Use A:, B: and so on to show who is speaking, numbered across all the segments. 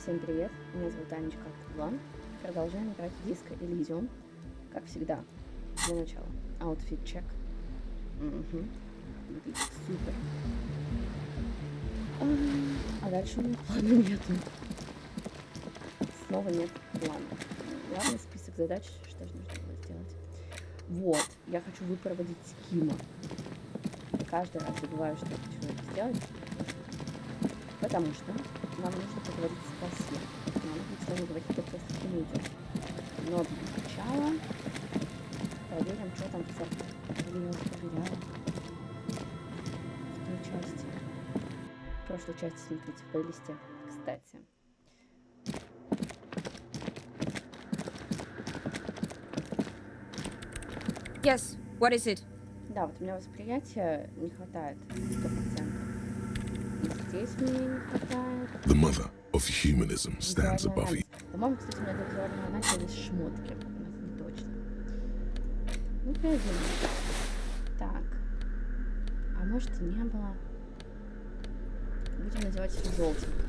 A: Всем привет, меня зовут Анечка Иван. Продолжаем играть в диско Elysium. Как всегда, для начала outfit check. Выглядит супер. А дальше у меня плана нету. Снова нет плана. Главный список задач, что же нужно было сделать. Вот, я хочу выпроводить Кима. Каждый раз забываю, что я хочу это сделать. Потому что нам нужно поговорить с кассиром. Нам будет с вами говорить, кто просто к нему идет. Но для начала проверим, что там в церкви. Или я уже проверяла в той части. В прошлой части, смотрите, в плейлисте, кстати.
B: Yes, what is it?
A: Да, вот у меня восприятия не хватает 100%. И здесь мне не хватает.
C: The mother of humanism stands above you.
A: По-моему, кстати, у меня для визуального анализа есть шмотки. Это не точно. Ну, проверим. Так. А может и не было. Будем надевать все желтенькое.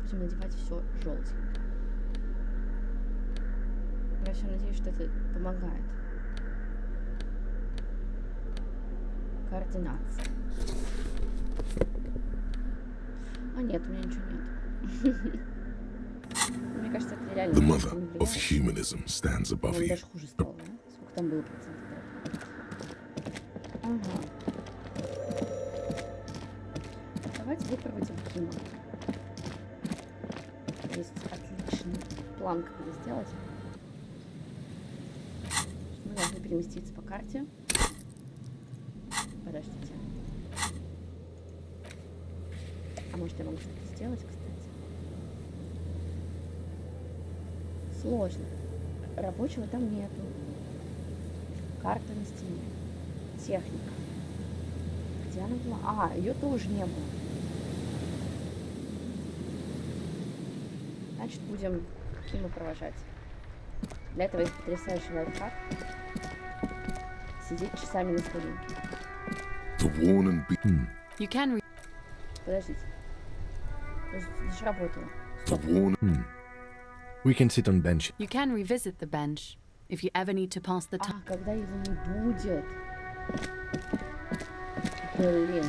A: Будем надевать все желтенькое. Я все надеюсь, что это помогает. Координация. А нет, у меня ничего нет. Мне кажется, это реально.
C: The mother of humanism stands above you.
A: Даже хуже стало, да? Сколько там было процентов? Ага. Давайте выпроводим Кима. Есть отличный план, как это сделать. Мы должны переместиться по карте. Подождите. А может я могу что-то сделать, кстати? Сложно. Рабочего там нету. Карта на стене. Техника. Где она была? А, ее тоже не было. Значит, будем Кима провожать. Для этого есть потрясающий лайфхак. Сидеть часами на столинке.
B: You can
A: Подождите. Это же работало.
D: We can sit on bench.
B: You can revisit the bench if you ever need to pass the time.
A: А, когда его не будет. Блин.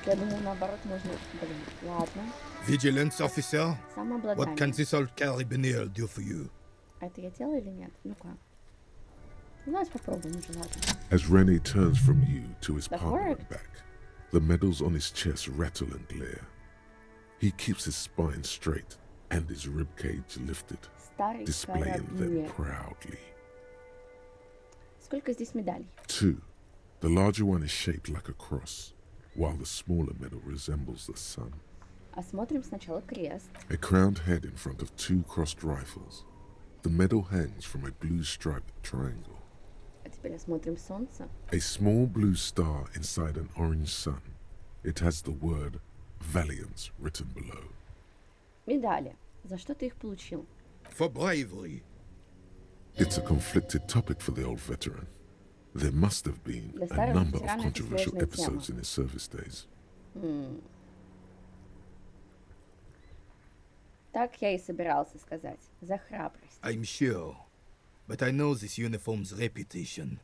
A: Я думаю, наоборот, можно... Блин, ладно.
E: Vigilance officer,
A: Самообладание.
E: what can this old carabiner do for you?
A: А это я делаю или нет? Ну-ка. Ну, давайте попробуем уже, ладно.
C: As Rene turns from you to his
A: That
C: partner
A: worked.
C: and back, the medals on his chest rattle and glare. He keeps his spine straight and his ribcage lifted,
A: Старый
C: displaying them
A: карабинер.
C: proudly.
A: Сколько здесь медалей?
C: 2. The larger one is shaped like a cross, while the smaller medal resembles the sun.
A: Осмотрим сначала крест.
C: A crowned head in front of 2 crossed rifles. The medal hangs from a blue striped triangle.
A: А теперь осмотрим солнце.
C: A small blue star inside an orange sun. It has the word Valiance written below.
A: Медали. За что ты их получил?
E: For bravery.
C: It's a conflicted topic for the old veteran. There must have been
A: Для
C: a
A: старого
C: number of
A: ветерана это
C: controversial
A: сложная тема.
C: episodes in his service days.
A: Так я и собирался сказать. За храбрость.
E: I'm sure. But I know this uniform's reputation.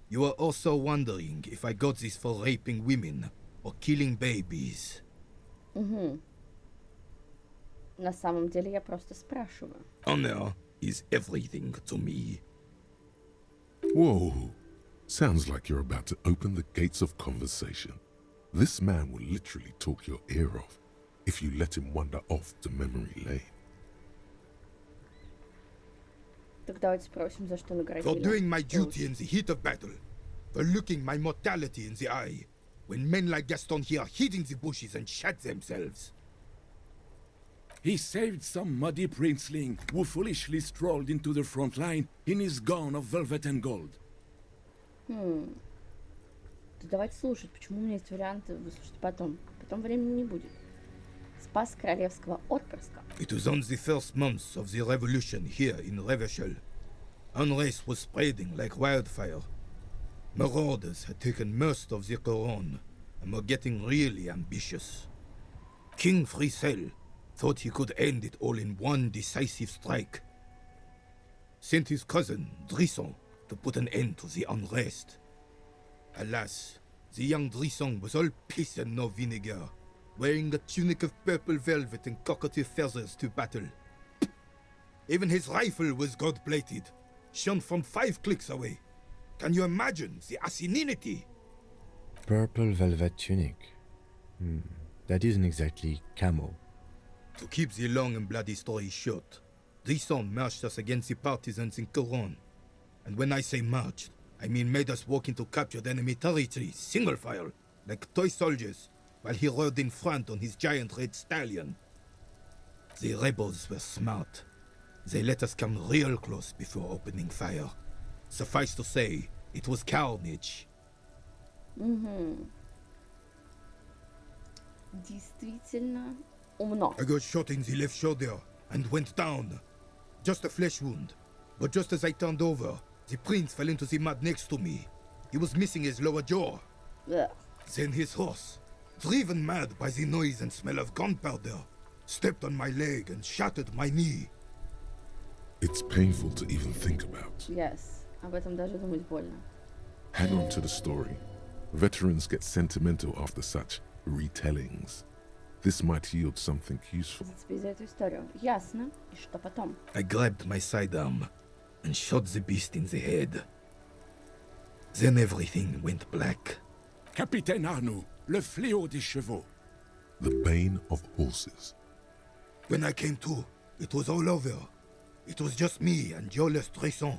E: You are also wondering if I got this for raping women or killing babies.
A: На самом деле я просто спрашиваю.
E: Honor is everything to me.
C: Whoa! Sounds like you're about to open the gates of conversation. This man will literally talk your ear off if you let him wander off to memory lane.
A: Так давайте спросим, за что
E: For
A: наградили.
E: doing my duty in the heat of battle. For looking my mortality in the eye. When men like Gaston here hid in the bushes and shot themselves.
F: He saved some muddy princeling who foolishly strolled into the front line in his gown of velvet and gold.
A: Да давайте слушать, почему у меня есть варианты выслушать потом. Потом времени не будет. Спас королевского отпрыска.
E: It was on the first months of the revolution here in Revachol. Unrest was spreading like wildfire. Marauders had taken most of the Coron, and were getting really ambitious. King Frisel thought he could end it all in one decisive strike. Sent his cousin, Drisson, to put an end to the unrest. Alas, the young Drisson was all piss and no vinegar, wearing a tunic of purple velvet and cockatiel feathers to battle. Even his rifle was gold-plated, shone from 5 clicks away. Can you imagine the asininity?
D: Purple velvet tunic. That isn't exactly camo.
E: To keep the long and bloody story short, Drisson marched us against the partisans in Coron. And when I say marched, I mean made us walk into captured enemy territory, single file, like toy soldiers, while he rode in front on his giant red stallion. The rebels were smart. They let us come real close before opening fire. Suffice to say, it was carnage.
A: Действительно умно.
E: I got shot in the left shoulder and went down. Just a flesh wound. But just as I turned over, the prince fell into the mud next to me. He was missing his lower jaw.
A: Ugh.
E: Then his horse, driven mad by the noise and smell of gunpowder, stepped on my leg and shattered my knee.
C: It's painful to even think about.
A: Yes. Об этом даже думать больно.
C: Hang on to the story. Veterans get sentimental after such retellings. This might yield something useful.
A: Зацепись за эту историю. Ясно. И что потом?
E: I grabbed my sidearm and shot the beast in the head. Then everything went black.
F: Capitaine Arnoux, le fléau des chevaux.
C: The bane of horses.
E: When I came to, it was all over. It was just me and Jolas Tresson,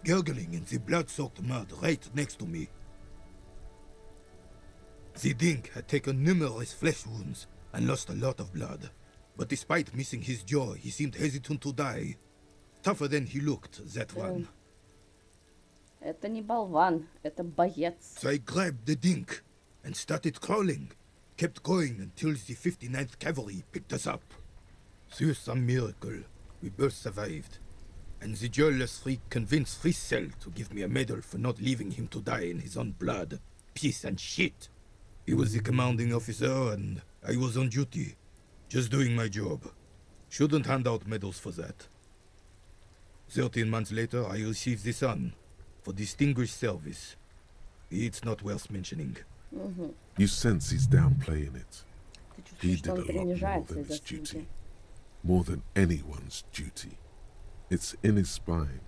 E: gurgling in the blood-soaked mud right next to me. The dink had taken numerous flesh wounds and lost a lot of blood. But despite missing his jaw, he seemed hesitant to die. Tougher than he looked, that one.
A: Это не болван, это боец.
E: So I grabbed the dink and started crawling. Kept going until the 59th Cavalry picked us up. Through some miracle, we both survived. And the jealous freak convinced Frisel to give me a medal for not leaving him to die in his own blood. Piece and shit. He was the commanding officer and I was on duty. Just doing my job. Shouldn't hand out medals for that. 13 months later, I received the Sun for distinguished service. It's not worth mentioning.
C: You sense he's downplaying it.
A: Ты
C: He
A: чувствуешь,
C: did
A: что
C: a
A: он
C: lot more
A: принижается
C: than
A: из-за
C: his duty.
A: службы.
C: More than anyone's duty. It's in his spine,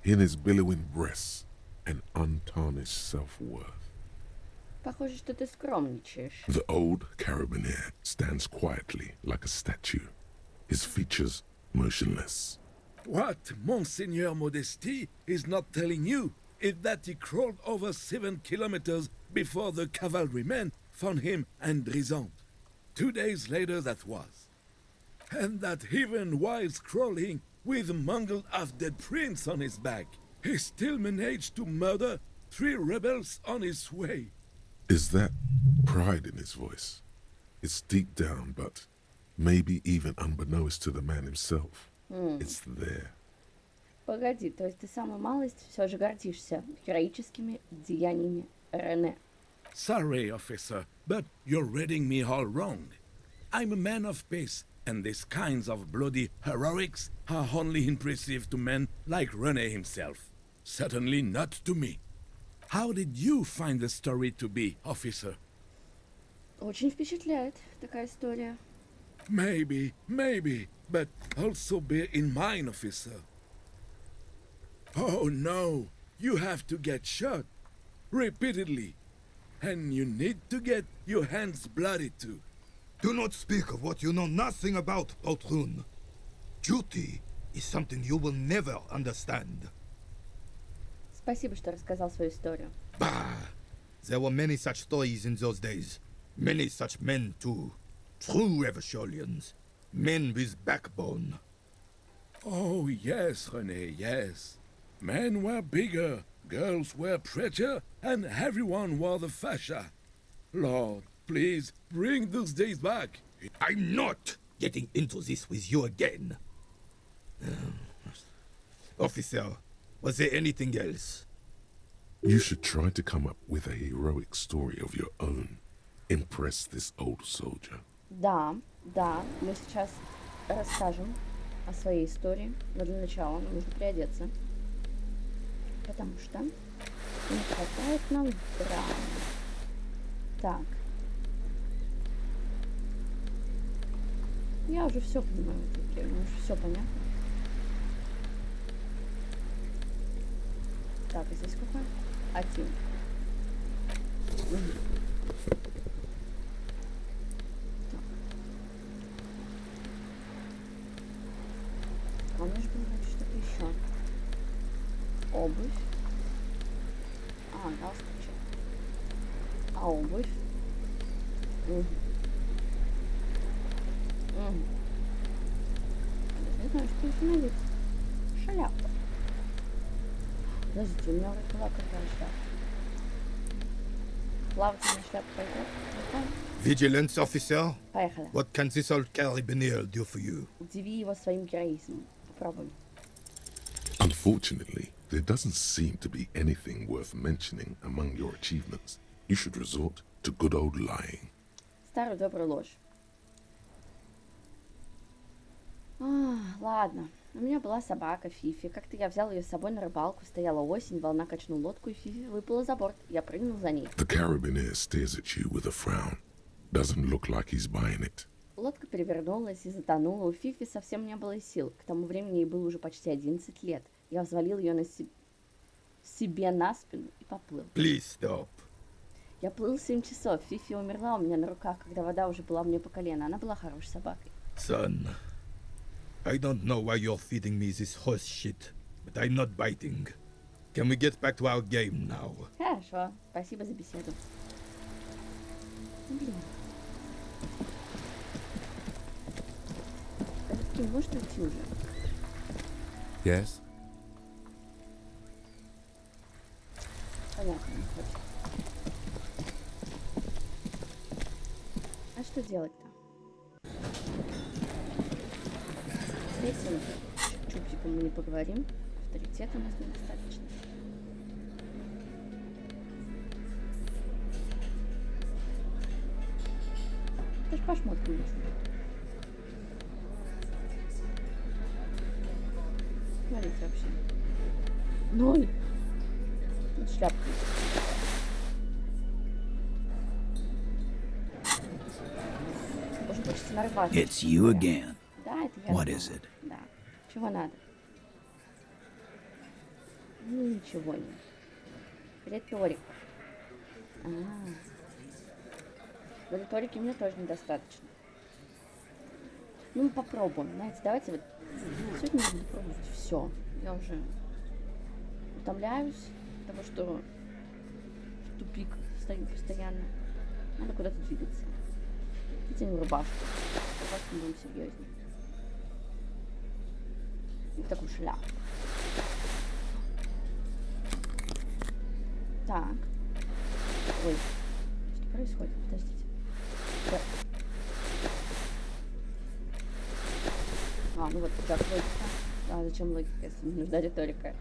C: in his billowing breasts, and untarnished self-worth.
A: Похоже, что ты скромничаешь.
C: The old carabinier stands quietly like a statue, his features motionless.
F: What Monseigneur Modesty is not telling you is that he crawled over 7 kilometers before the cavalrymen found him and Drisson. 2 days later that was. And that even while crawling with a mangled half-dead prince on his back, he still managed to murder 3 rebels on his way.
C: Is that pride in his voice? It's deep down, but maybe even unbeknownst to the man himself. It's there.
A: Погоди, то есть ты самую малость все же гордишься героическими деяниями Рене.
F: Sorry, officer, but you're reading me all wrong. I'm a man of peace, and these kinds of bloody heroics are only impressive to men like René himself. Certainly not to me. How did you find the story to be, officer?
A: Очень впечатляет такая история.
F: Maybe, but also bear in mind, officer. Oh no, you have to get shot repeatedly, and you need to get your hands bloody too.
E: Do not speak of what you know nothing about, Poltroon. Duty is something you will never understand.
A: Спасибо, что рассказал свою историю.
E: Bah! There were many such stories in those days. Many such men, too. True Eversholians. Men with backbone.
F: Oh yes, René, yes. Men were bigger, girls were prettier, and everyone wore the fascia. Lord, please bring those days back.
E: I'm not getting into this with you again. Officer, was there anything else?
C: You should try to come up with a heroic story of your own. impress this old soldier.
A: Да, мы сейчас расскажем о своей истории, но для начала нам нужно приодеться, потому что не хватает нам драмы. Так. Я уже все понимаю в этой игре, мне уже все понятно. Так, а здесь какой? 1. А мне же было что-то еще. Обувь. Галстучек. А обувь? Не знаю, что еще надеть. Шляпа. Подождите, у меня уже была какая шляпа. Плавательная шляпа пойдет?
E: Vigilance officer,
A: Поехали.
E: what can this old carabiner do for you?
A: Удиви его своим героизмом. Попробуем.
C: Unfortunately, there doesn't seem to be anything worth mentioning among your achievements. You should resort to good old lying.
A: Старую добрую ложь. Ладно. У меня была собака Фифи. Как-то я взял ее с собой на рыбалку. Стояла осень, волна качнула лодку, и Фифи выплыла за борт. Я прыгнул за ней.
C: The carabiner stares at you with a frown. Doesn't look like he's buying it.
A: Лодка перевернулась и затонула. У Фифи совсем не было сил. К тому времени ей было уже почти 11 лет. Я взвалил ее себе на спину и поплыл.
E: Please stop.
A: Я плыл 7 часов. Фифи умерла у меня на руках, когда вода уже была мне по колено. Она была хорошей собакой.
E: Son, I don't know why you're feeding me this horse shit, but I'm not biting. Can we get back to our game now?
A: Хорошо. Спасибо за беседу. Блин. Этот Ким может уйти уже?
D: Yes?
A: Понятно, не хочет. А что делать-то? С этим чупчиком мы не поговорим. Авторитета у нас недостаточно. Это ж по шмоткам лежит. Смотрите вообще. 0. Тут шляпка. Очень хочется нарваться.
G: It's you again.
A: Да, это я.
G: What
A: снова.
G: is it?
A: Да. Чего надо? Ну, ничего не. Риторика. Но риторики мне тоже недостаточно. Ну, мы попробуем. Знаете, давайте вот сегодня я буду пробовать все. Я уже утомляюсь от того, что в тупик стою постоянно. Надо куда-то двигаться. Хотим рубашку. Рубашку будем серьезнее. И такую шляпу. Так. Ой. Что происходит? Подождите. Да. Ну вот, так логика. А зачем логика, если не нужна риторика?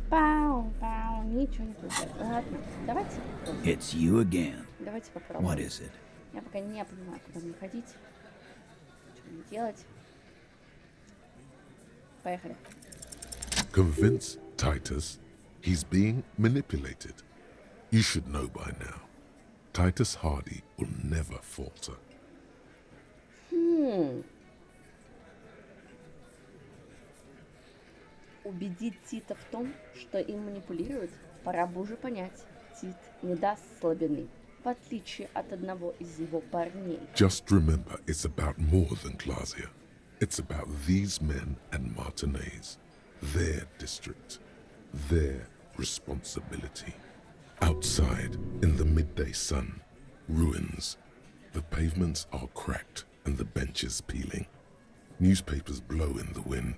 A: Пау, ничего не получается. Ладно, давайте попробуем.
G: It's you again.
A: Давайте попробуем.
G: What is it?
A: Я пока не понимаю, куда мне ходить, что мне делать. Поехали.
C: Convince Titus he's being manipulated. You should know by now. Titus Hardy will never falter.
A: Убедить Тита в том, что им манипулируют, пора бы уже понять. Тит не даст слабины, в отличие от одного из его парней.
C: Just remember, it's about more than Glasia. It's about these men and Martinez, their district, their responsibility. Outside, in the midday sun, ruins. The pavements are cracked and the benches peeling. Newspapers blow in the wind.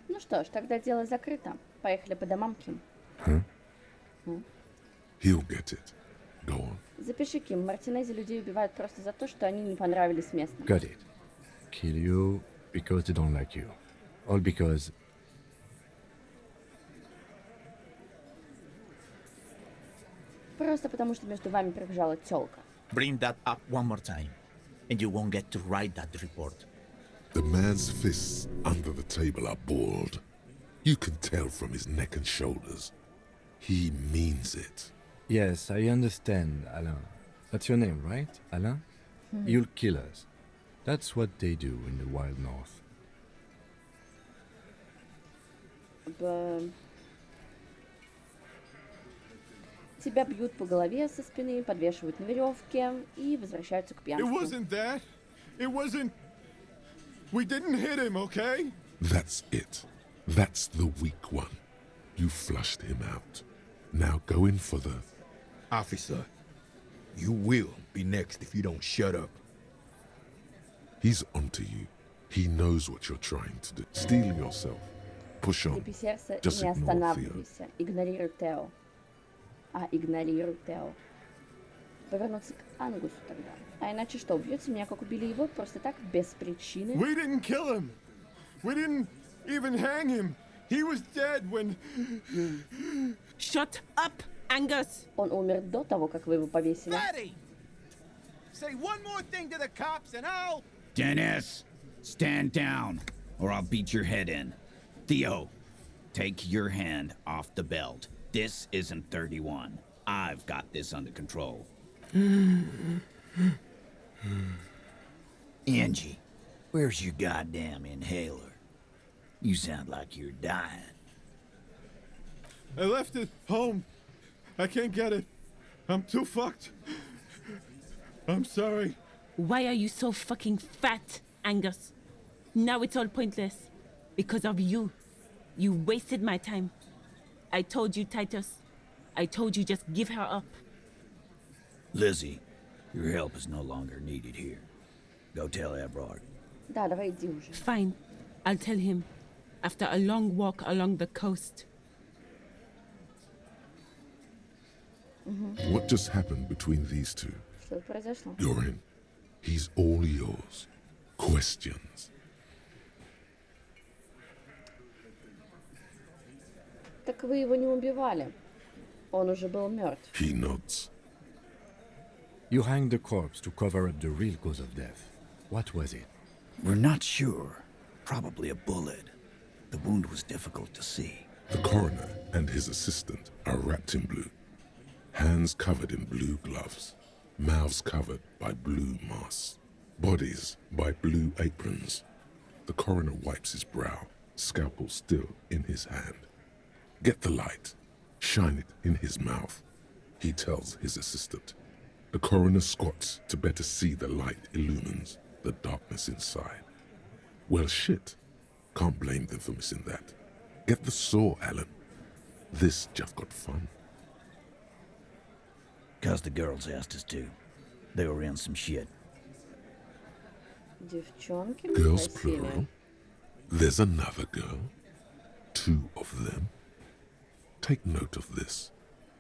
A: Ну что ж, тогда дело закрыто. Поехали по домам, Ким.
C: He'll get it. Go on.
A: Запиши, Ким. В Мартинезе людей убивают просто за то, что они не понравились местным.
D: Got it. Kill you because they don't like you. All because
A: Просто потому, что между вами пробежала тёлка.
G: Bring that up one more time, and you won't get to write that report.
C: The man's fists under the table are balled. You can tell from his neck and shoulders. He means it.
D: Yes, I understand, Alain. That's your name, right, Alain? You'll kill us. That's what they do in the wild north.
A: Тебя бьют по голове со спины, подвешивают на веревке и возвращаются к
H: It
A: пьянству.
H: wasn't that. It wasn't. We didn't hit him, okay?
C: That's it. That's the weak one. You flushed him out. Now go in for the...
E: Officer, you will be next if you don't shut up.
C: He's onto you. He knows what you're trying to do. Steel yourself. Push on.
A: Крепи сердце и
C: Just
A: не
C: ignore fear.
A: останавливайся. Игнорируй Тео. Игнорируй Тео. Повернуться к Ангусу тогда. А иначе что, убьете меня, как убили его, просто так, без причины?
H: We didn't kill him. We didn't even hang him. He was dead when.
I: Shut up, Angus!
A: Он умер до того, как вы его повесили.
J: Daddy! Say one more thing to the cops and I'll...
K: Dennis, stand down, or I'll beat your head in. Theo, take your hand off the belt. This isn't 31. I've got this under control. Angie, where's your goddamn inhaler? You sound like you're dying.
H: I left it home. I can't get it. I'm too fucked. I'm sorry.
I: Why are you so fucking fat, Angus? Now it's all pointless. Because of you. You wasted my time. I told you, Titus. I told you just give her up.
K: Lizzie, your help is no longer needed here. Go tell Everard.
A: Да, давай иди уже.
I: Fine. I'll tell him. After a long walk along the coast.
C: What just happened between these two?
A: Что произошло?
C: You're in. He's all yours. Questions.
A: Так вы его не убивали. Он уже был мертв.
C: He nods.
D: You hanged the corpse to cover up the real cause of death. What was it?
K: We're not sure. Probably a bullet. The wound was difficult to see.
C: The coroner and his assistant are wrapped in blue. Hands covered in blue gloves. Mouths covered by blue masks. Bodies by blue aprons. The coroner wipes his brow, scalpel still in his hand. Get the light. Shine it in his mouth. He tells his assistant. The coroner squats to better see the light illumines the darkness inside. Well, shit. Can't blame them for missing that. Get the saw, Alan. This just got fun.
K: 'Cause the girls asked us to. They were in some shit.
A: Девчонки
C: Girls
A: просили.
C: plural. There's another girl. 2 of them. Take note of this.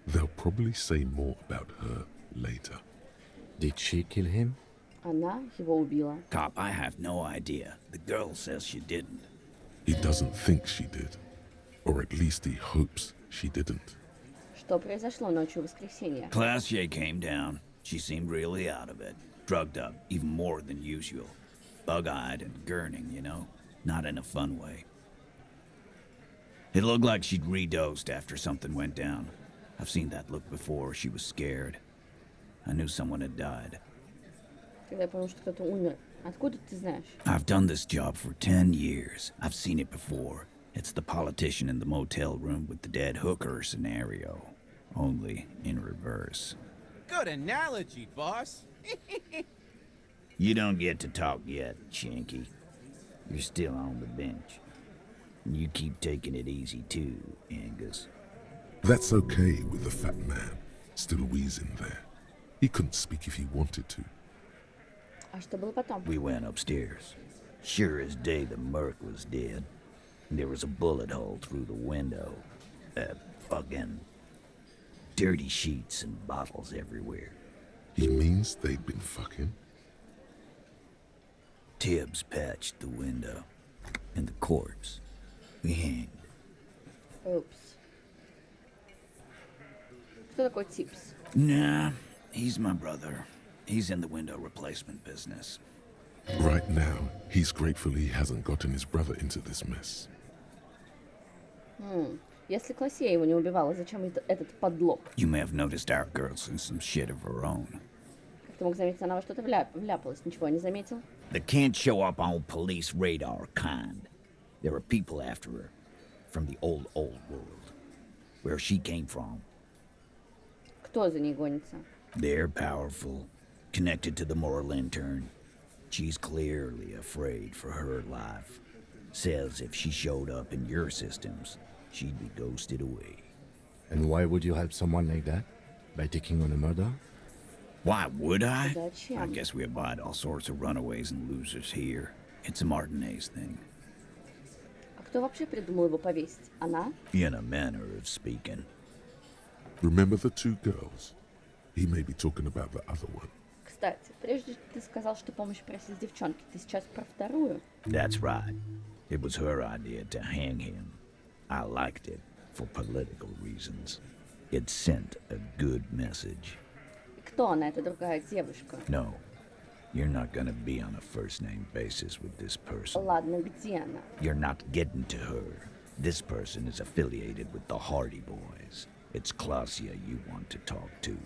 C: They'll probably say more about her later.
D: Did she kill him?
A: Она его убила.
K: Cop, I have no idea. The girl says she didn't.
C: He doesn't think she did. Or at least he hopes she didn't.
A: Что произошло ночью воскресенья?
K: Classier came down. She seemed really out of it. Drugged up, even more than usual. Bug-eyed and gurning, you know? Not in a fun way. It looked like she'd redosed after something went down. I've seen that look before. She was scared. I knew someone had died.
A: Когда я понял, что кто-то умер. Откуда ты знаешь?
K: I've done this job for 10 years. I've seen it before. It's the politician in the motel room with the dead hooker scenario. Only in reverse.
J: Good analogy, boss.
K: You don't get to talk yet, Shanky. You're still on the bench. And you keep taking it easy too, Angus.
C: That's okay with the fat man, still wheezing there. He couldn't speak if he wanted to.
A: А что было потом?
K: We went upstairs. Sure as day the merc was dead. There was a bullet hole through the window. Fucking dirty sheets and bottles everywhere.
C: He means they'd been fucking.
K: Tibbs patched the window. And the corpse. We hanged.
A: Упс. Кто такой Типс?
K: Nah, he's my brother. He's in the window replacement business.
C: Right now, he's grateful he hasn't gotten his brother into this mess.
A: Если Классия его не убивала, зачем этот подлог?
K: You may have noticed our girl's in some shit of her own.
A: Как ты мог заметить, она во что-то вляпалась? Ничего не заметил?
K: The can't show up on police radar kind. There are people after her. From the old world. Where she came from.
A: Кто за ней гонится?
K: They're powerful. Connected to the Moor Lantern. She's clearly afraid for her life. Says if she showed up in your systems, she'd be ghosted away.
D: And why would you help someone like that? By taking on a murder?
K: Why would I?
A: Зачем?
K: I guess we abide all sorts of runaways and losers here. It's a Martinez thing.
A: А кто вообще придумал его повесить? Она?
K: In a manner of speaking.
C: Remember the two girls? He may be talking about the other one.
A: Кстати, прежде ты сказал, что помощь просил с девчонки. Ты сейчас про вторую?
K: That's right. It was her idea to hang him. I liked it for political reasons. It sent a good message.
A: И кто она, эта другая девушка?
K: No, you're not gonna be on a first-name basis with this person.
A: Ладно, где она?
K: You're not getting to her. This person is affiliated with the Hardy Boys. It's Klasia you want to talk to.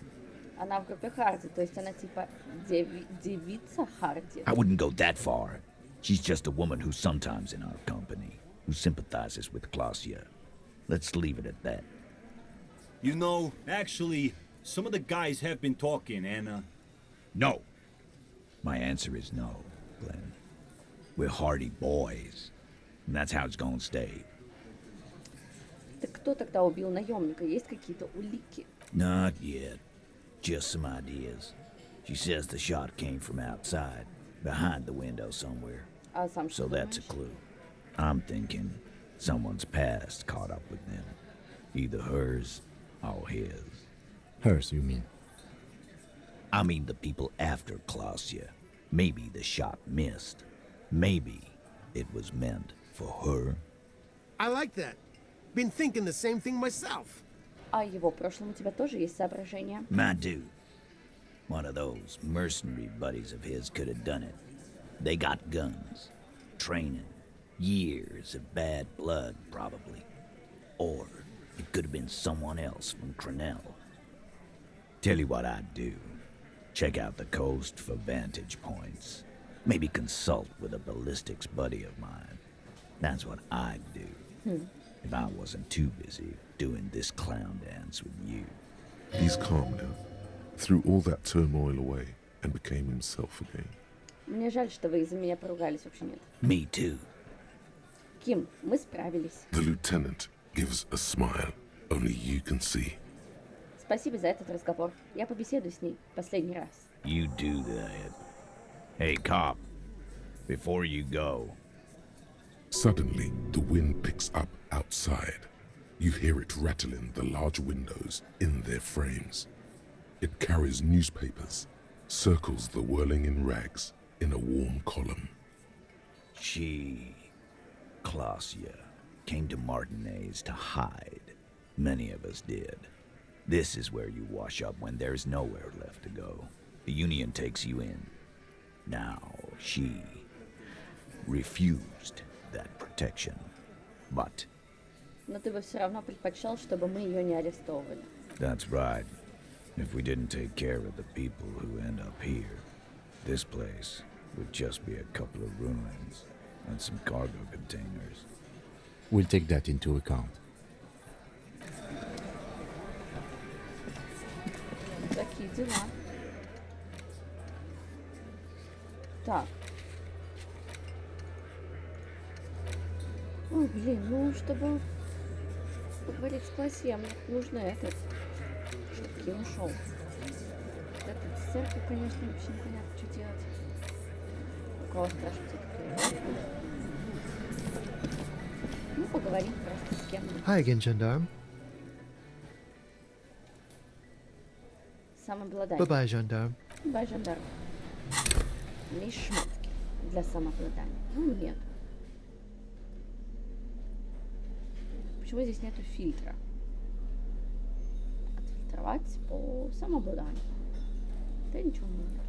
A: Она в группе Харди, то есть она типа девица Харди.
K: I wouldn't go that far. She's just a woman who's sometimes in our company, who sympathizes with Klasia. Let's leave it at that.
L: You know, actually, some of the guys have been talking, and,
K: No. My answer is no, Glenn. We're Hardy Boys, and that's how it's gonna stay.
A: Так кто тогда убил наемника? Есть какие-то улики?
K: Not yet. Just some ideas. She says the shot came from outside, behind the window somewhere.
A: А сам что
K: So that's a
A: думаешь?
K: clue. I'm thinking someone's past caught up with them. Either hers or his.
D: Hers, you mean?
K: I mean the people after Klasia. Maybe the shot missed. Maybe it was meant for her.
J: I like that. Been thinking the same thing myself.
A: А его прошлом у тебя тоже есть соображения?
K: My dude. One of those mercenary buddies of his could have done it. They got guns, training, years of bad blood, probably. Or it could have been someone else from Crenell. Tell you what I'd do. Check out the coast for vantage points. Maybe consult with a ballistics buddy of mine. That's what I'd do. If I wasn't too busy doing this clown dance with you.
C: He's calm now, threw all that turmoil away and became himself again.
A: Мне жаль, что вы из-за меня поругались, вообще нет.
K: Me too.
A: Ким, мы справились.
C: The lieutenant gives a smile only you can see.
A: Спасибо за этот разговор. Я побеседую с ней последний раз.
K: You do that. Hey, cop. Before you go.
C: Suddenly, the wind picks up outside. You hear it rattling the large windows in their frames. It carries newspapers, circles the whirling in rags in a warm column.
K: She, Klasia, came to Martinez to hide. Many of us did. This is where you wash up when there's nowhere left to go. The Union takes you in. Now, she refused that protection. But
A: Но ты бы все равно предпочел, чтобы мы ее не арестовывали.
K: that's right. If we didn't take care of the people who end up here, this place would just be a couple of ruins and some cargo containers.
D: We'll take that into account.
A: Такие дела. Так. Ой, блин, ну, чтобы поговорить с Классией, мне нужно этот, чтобы Ким ушел. Этот церковь, конечно, вообще непонятно, что делать. У кого спрашивать это? Ну, поговорим просто с кем-нибудь.
M: Hi again, gendarme.
A: Самообладание.
M: Bye-bye, gendarme.
A: Бай, жандарм. У меня есть шмотки для самообладания. Ну, нет. Почему здесь нету фильтра? Отфильтровать. голосовать по самообладанию. Да ничего не нет.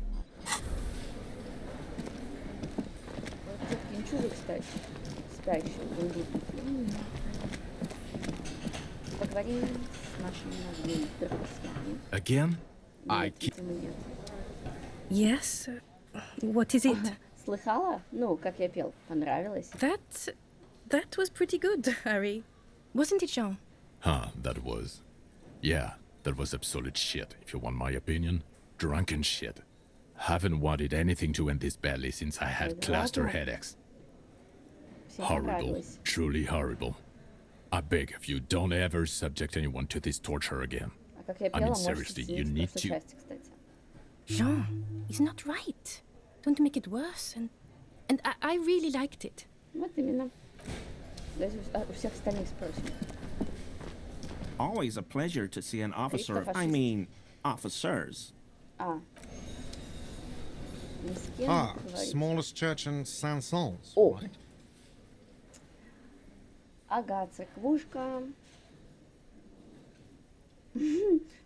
A: Вот детки не чудо, кстати. Спящие будут. Поговорим с нашими новыми друзьями.
M: Again? I
A: Нет, видимо, нет.
N: Yes? What is it?
A: Слыхала? Ну, как я пел. Понравилось?
N: That was pretty good, Harry. Wasn't it, Jean?
M: Huh, that was. Yeah, that was absolute shit, if you want my opinion. Drunken shit. Haven't wanted anything to end this badly since I had cluster headaches. Horrible. Truly horrible. I beg of you, don't ever subject anyone to this torture again. I mean, seriously, you need to...
N: Jean, he's not right. Don't make it worse. And I really liked it.
A: Вот именно. Давайте у всех остальных спросим.
O: Always a pleasure to see an officer. I mean, officers.
P: Smallest church in Saint-Saëns.
A: О.
P: Right?
A: Ага, церквушка.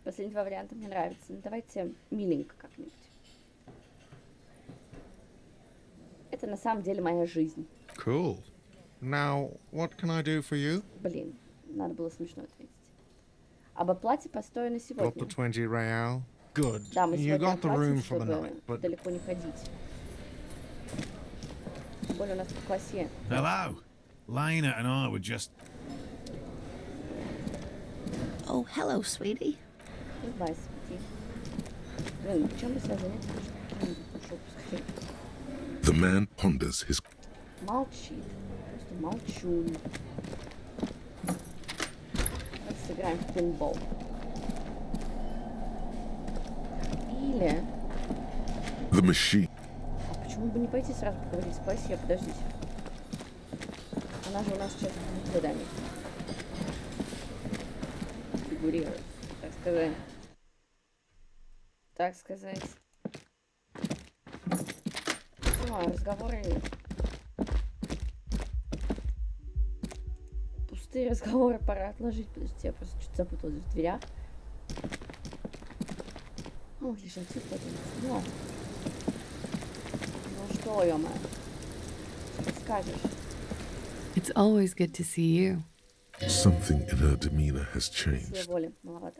A: Последние два варианта мне нравятся. Ну, давайте миленько как-нибудь. Это на самом деле моя жизнь.
P: Cool. Now, what can I do for you?
A: Блин, надо было смешно ответить. Об оплате постоя на
P: Got
A: сегодня.
P: the 20 real. Good.
A: Да, мы
P: You
A: сегодня
P: got the
A: оплатим,
P: room for the
A: чтобы
P: night, but
A: далеко не ходить. Тем более у нас по классе.
Q: Hello. Lena and I were just...
R: Oh, hello, sweetie.
A: Goodbye, sweetie. Блин, чем бы себя занять? Пошел поскорее.
C: The man ponders his...
A: Молчит. Просто молчун. Давайте сыграем в пинбол. Или...
C: The machine.
A: Почему бы не пойти сразу поговорить с классе? Подождите. Она же у нас сейчас будет годами. Фигурирует. Так сказать. Так сказать. Разговоры... Пустые разговоры пора отложить. Подождите, я просто чуть запуталась в дверях. Ну, лишь отсюда подумать. Ну что, ё-моё? Что скажешь?
B: It's always good to see you.
C: Something in her demeanor has changed.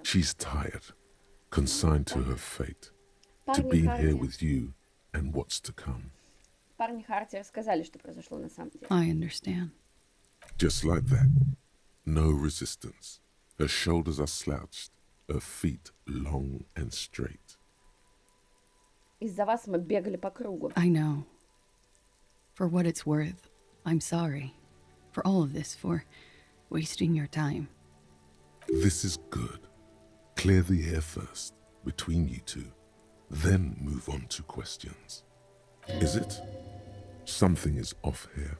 C: She's tired, consigned to her fate, to being here with you and what's to come.
A: Парни Харти рассказали, что произошло на самом деле.
B: I understand.
C: Just like that. No resistance. Her shoulders are slouched, her feet long and straight.
A: Из-за вас мы бегали по кругу.
B: I know. For what it's worth, I'm sorry. For all of this, for wasting your time.
C: This is good. Clear the air first, between you two. Then move on to questions. Is it? Something is off here.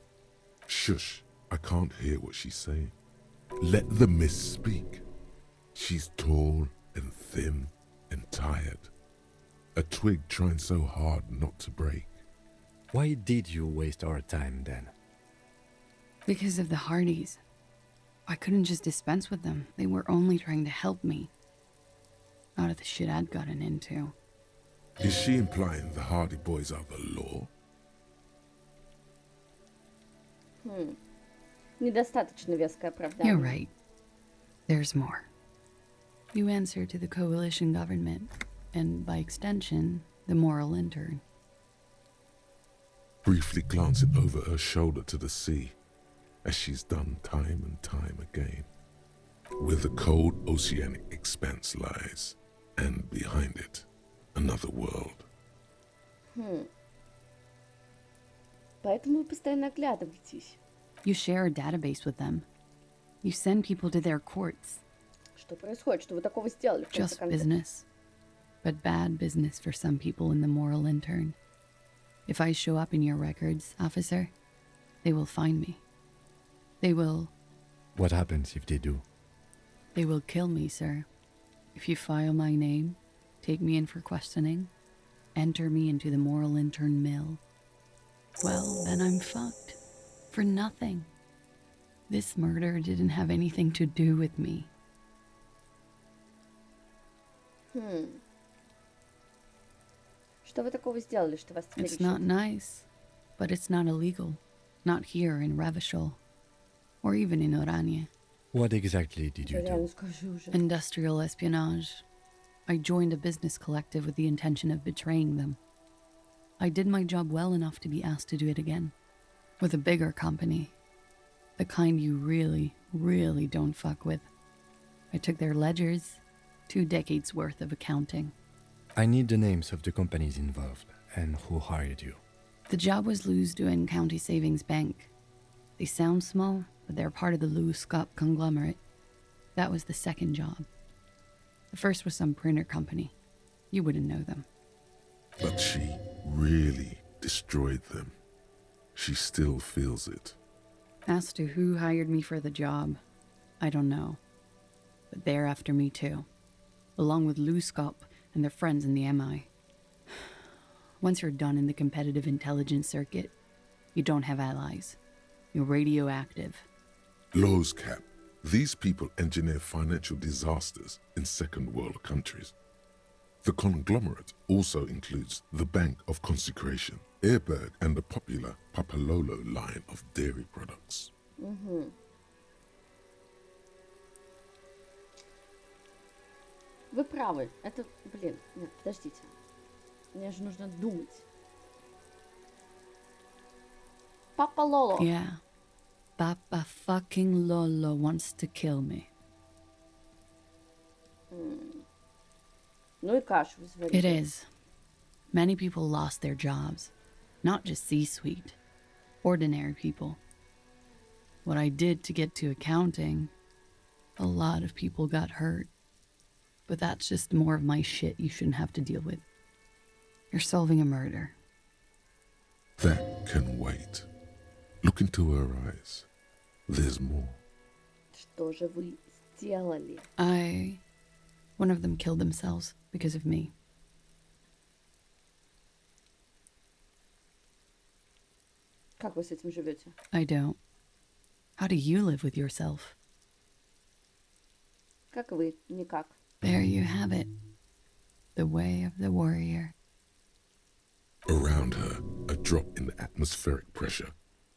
C: Shush, I can't hear what she's saying. Let the miss speak. She's tall and thin and tired. A twig trying so hard not to break.
D: Why did you waste our time then?
B: Because of the Hardys. I couldn't just dispense with them. They were only trying to help me. Out of the shit I'd gotten into.
C: Is she implying the Hardy boys are the law?
A: Недостаточно веское оправдание.
B: You're right. There's more. You answer to the coalition government, and by extension, the moral intern.
C: Briefly glancing over her shoulder to the sea, as she's done time and time again, where the cold oceanic expanse lies, and behind it, another world.
A: Поэтому вы постоянно оглядываетесь.
B: You share a database with them. You send people to their courts.
A: Что происходит? Что вы такого сделали? В конце
B: Just
A: концов?
B: business. But bad business for some people in the moral intern. If I show up in your records, officer, they will find me. They will...
D: What happens if they do?
B: They will kill me, sir. If you file my name, take me in for questioning, enter me into the moral intern mill, well, then I'm fucked. For nothing. This murder didn't have anything to do with me.
A: Что вы такого сделали, что вас теперь
B: It's not nice, but it's not illegal. Not here in Revachol. Or even in Oranje.
D: What exactly did you do?
B: Industrial espionage. I joined a business collective with the intention of betraying them. I did my job well enough to be asked to do it again. With a bigger company. The kind you really, really don't fuck with. I took their ledgers. 2 decades worth of accounting.
D: I need the names of the companies involved and who hired you.
B: The job was Lewes County Savings Bank. They sound small, but they're part of the Lewes conglomerate. That was the second job. The first was some printer company. You wouldn't know them.
C: But she really destroyed them. She still feels it.
B: As to who hired me for the job, I don't know. But they're after me too. Along with Lewskop and their friends in the MI. Once you're done in the competitive intelligence circuit, you don't have allies. You're radioactive.
C: Lowe's Cap. These people engineer financial disasters in second world countries. The conglomerate also includes the Bank of Consecration, Airberg, and the popular Papalolo line of dairy products.
A: Вы правы. Это, блин, нет, подождите. Мне же нужно думать. Папа Лоло.
B: Yeah. Papa fucking Lolo wants to kill me.
A: Ну и кашу сварили.
B: It is. Many people lost their jobs. Not just C-suite. Ordinary people. What I did to get to accounting, a lot of people got hurt. But that's just more of my shit you shouldn't have to deal with. You're solving a murder.
C: That can wait. Look into her eyes. There's more.
A: Что же вы сделали?
B: One of them killed themselves because of me.
A: Как вы с этим живете?
B: I don't. How do you live with yourself?
A: Как вы? Никак.
B: There you have it. The way of the warrior.
C: Around her, a drop in the atmospheric pressure.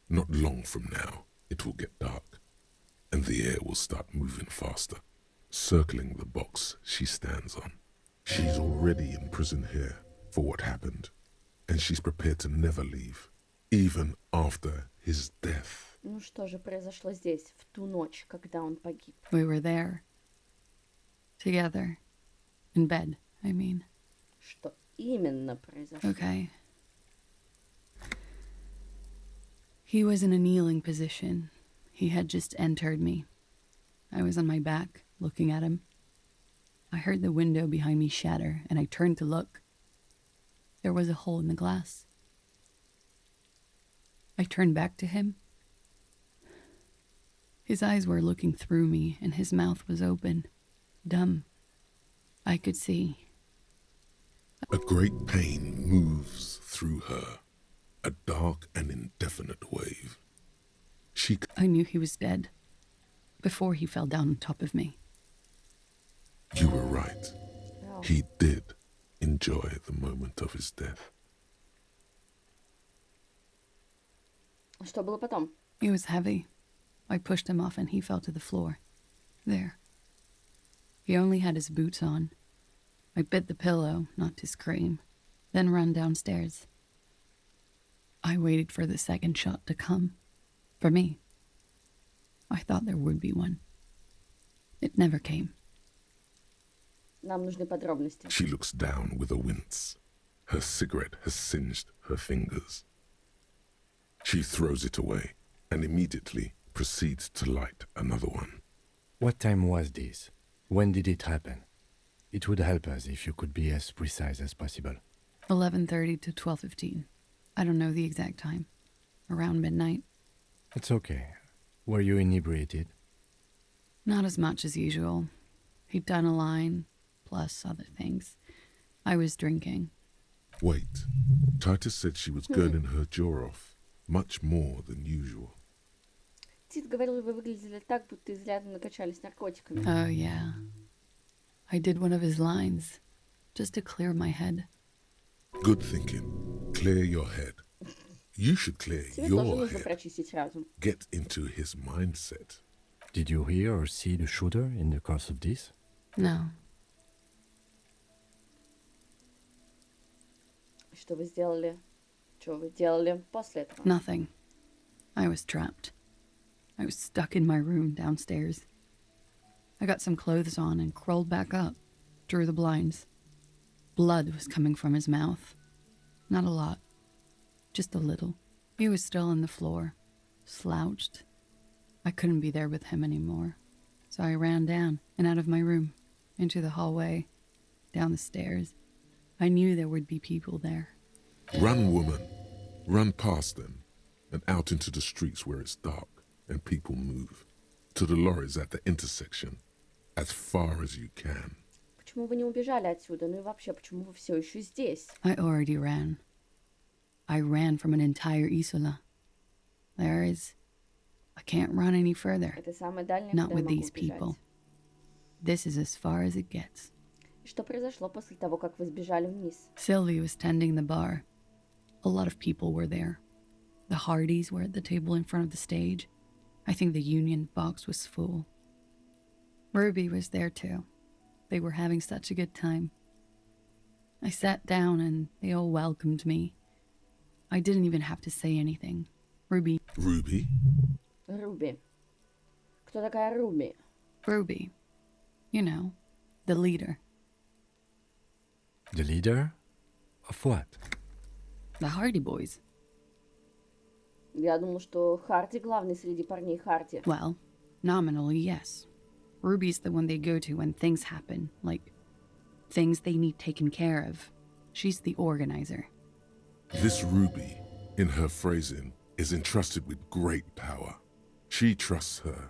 C: Not long from now, it will get dark, and the air will start moving faster, circling the box she stands on. She's already in prison here for what happened, and she's prepared to never leave, even after his death.
A: Ну что же произошло здесь, в ту ночь, когда он погиб?
B: We were there. Together. In bed, I mean.
A: Что именно произошло?
B: Okay. He was in a kneeling position. He had just entered me. I was on my back, looking at him. I heard the window behind me shatter, and I turned to look. There was a hole in the glass. I turned back to him. His eyes were looking through me, and his mouth was open. Dumb. I could see.
C: A great pain moves through her, a dark and indefinite wave.
B: I knew he was dead before he fell down on top of me.
C: You were right. He did enjoy the moment of his death.
A: Что было потом?
B: It was heavy. I pushed him off and he fell to the floor. There. He only had his boots on. I bit the pillow, not to scream, then ran downstairs. I waited for the second shot to come. For me. I thought there would be one. It never came.
A: Нам нужны подробности.
C: She looks down with a wince. Her cigarette has singed her fingers. She throws it away and immediately proceeds to light another one.
D: What time was this? When did it happen? It would help us if you could be as precise as possible.
B: 11:30 to 12:15. I don't know the exact time. Around midnight.
D: It's okay. Were you inebriated?
B: Not as much as usual. He'd done a line, plus other things. I was drinking.
C: Wait. Titus said she was gurning her jaw off, much more than usual.
A: Тит говорил, вы выглядели так, будто изрядно накачались наркотиками.
B: Oh, yeah. I did one of his lines. just to clear my head.
C: Good thinking. Clear your head. You should clear
A: Тебе тоже
C: your
A: нужно
C: head.
A: прочистить разум.
C: Get into his mindset.
D: Did you hear or see the shooter in the course of this?
B: No.
A: Что вы сделали? Что вы делали после этого?
B: Nothing. I was trapped. I was stuck in my room downstairs. I got some clothes on and crawled back up, drew the blinds. Blood was coming from his mouth. Not a lot. Just a little. He was still on the floor, slouched. I couldn't be there with him anymore. So I ran down and out of my room, into the hallway, down the stairs. I knew there would be people there.
C: Run, woman. Run past them and out into the streets where it's dark and people move. To the lorries at the intersection. As far as you can.
A: Почему вы не убежали отсюда? Ну и вообще, почему вы все еще здесь?
B: I already ran. I ran from an entire Isola. I can't run any further.
A: Это самое дальнее,
B: Not
A: куда я
B: with
A: могу
B: these
A: убежать.
B: people. This is as far as it gets.
A: И что произошло после того, как вы сбежали вниз?
B: Sylvie was tending the bar. A lot of people were there. The Hardys were at the table in front of the stage. I think the Union box was full. Ruby was there too. They were having such a good time. I sat down and they all welcomed me. I didn't even have to say anything. Ruby.
C: Ruby?
A: Руби. Кто такая Руби?
B: Ruby. You know, the leader.
D: The leader? Of what?
B: The Hardy Boys.
A: Я думал, что Харди главный среди парней Харди.
B: Well, nominally, yes. Ruby's the one they go to when things happen, like things they need taken care of. She's the organizer.
C: This Ruby, in her phrasing, is entrusted with great power. She trusts her.